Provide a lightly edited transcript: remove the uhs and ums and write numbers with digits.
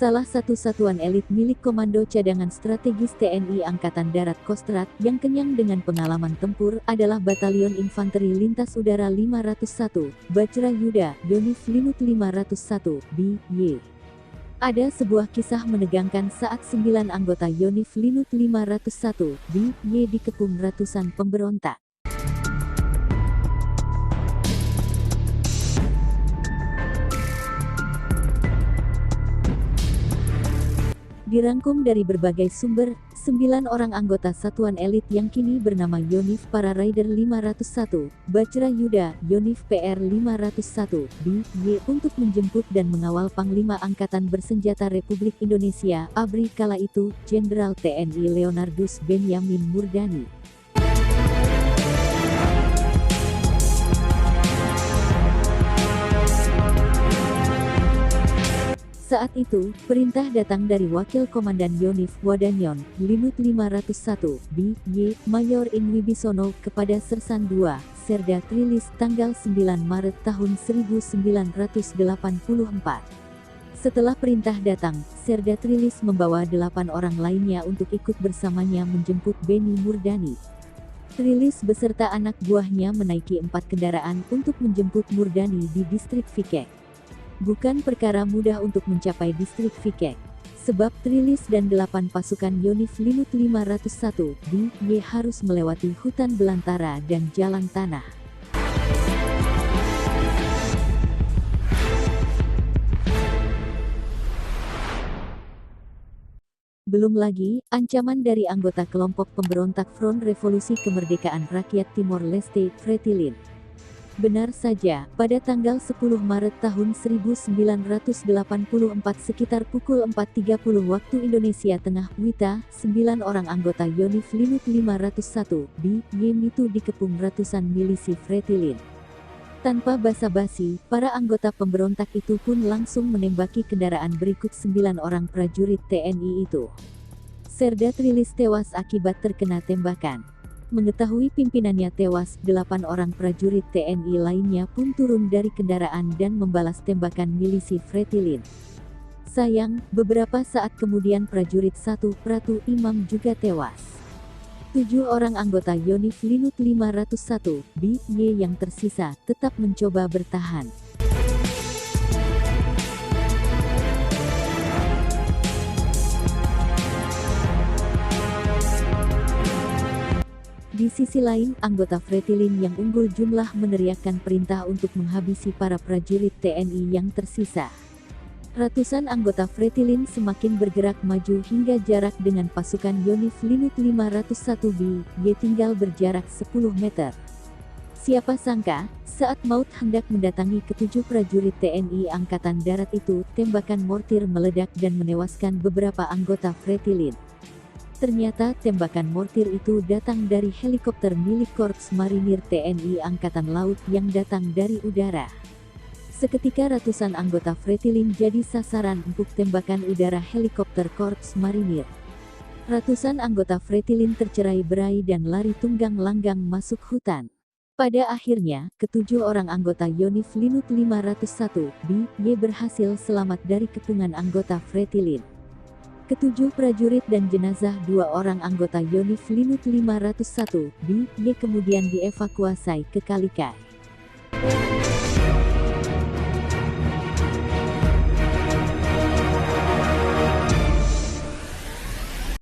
salah satu satuan elit milik Komando Cadangan Strategis TNI Angkatan Darat Kostrad yang kenyang dengan pengalaman tempur adalah Batalion Infanteri Lintas Udara 501, Bajra Yuda, Yonif Linut 501, BY. Ada sebuah kisah menegangkan saat 9 anggota Yonif Linut 501, BY dikepung ratusan pemberontak. Dirangkum dari berbagai sumber, 9 orang anggota satuan elit yang kini bernama Yonif Para Raider 501, Bajra Yuda, Yonif PR 501, BY untuk menjemput dan mengawal Panglima Angkatan Bersenjata Republik Indonesia, ABRI kala itu, Jenderal TNI Leonardus Benyamin Murdani. Saat itu, perintah datang dari Wakil Komandan Yonif Wadanyon, Linut 501, BY, Mayor In Wibisono kepada Sersan II, Serda Trilis tanggal 9 Maret tahun 1984. Setelah perintah datang, Serda Trilis membawa 8 orang lainnya untuk ikut bersamanya menjemput Beni Murdani. Trilis beserta anak buahnya menaiki 4 kendaraan untuk menjemput Murdani di distrik Fikek. Bukan perkara mudah untuk mencapai distrik Fikek, sebab Trilis dan 8 pasukan Yonif Linut 501, BY harus melewati hutan belantara dan jalan tanah. Belum lagi, ancaman dari anggota kelompok pemberontak Front Revolusi Kemerdekaan Rakyat Timor Leste, Fretilin. Benar saja, pada tanggal 10 Maret tahun 1984 sekitar pukul 4.30 waktu Indonesia Tengah WITA, 9 orang anggota Yonif Linut 501, BY itu dikepung ratusan milisi Fretilin. Tanpa basa-basi, para anggota pemberontak itu pun langsung menembaki kendaraan berikut 9 orang prajurit TNI itu. Serda Trilis tewas akibat terkena tembakan. Mengetahui pimpinannya tewas, 8 orang prajurit TNI lainnya pun turun dari kendaraan dan membalas tembakan milisi Fretilin. Sayang, beberapa saat kemudian prajurit 1 Pratu Imam juga tewas. 7 orang anggota Yonif Linut 501, BY yang tersisa, tetap mencoba bertahan. Di sisi lain, anggota Fretilin yang unggul jumlah meneriakkan perintah untuk menghabisi para prajurit TNI yang tersisa. Ratusan anggota Fretilin semakin bergerak maju hingga jarak dengan pasukan Yonif Linut 501 BY tinggal berjarak 10 meter. Siapa sangka, saat maut hendak mendatangi ketujuh prajurit TNI Angkatan Darat itu, tembakan mortir meledak dan menewaskan beberapa anggota Fretilin. Ternyata tembakan mortir itu datang dari helikopter milik Korps Marinir TNI Angkatan Laut yang datang dari udara. Seketika ratusan anggota Fretilin jadi sasaran empuk tembakan udara helikopter Korps Marinir. Ratusan anggota Fretilin tercerai-berai dan lari tunggang langgang masuk hutan. Pada akhirnya, ketujuh orang anggota Yonif Linut 501, BY berhasil selamat dari kepungan anggota Fretilin. Ketujuh prajurit dan jenazah 2 orang anggota Yonif Linut 501, BY kemudian dievakuasi ke Kalikai.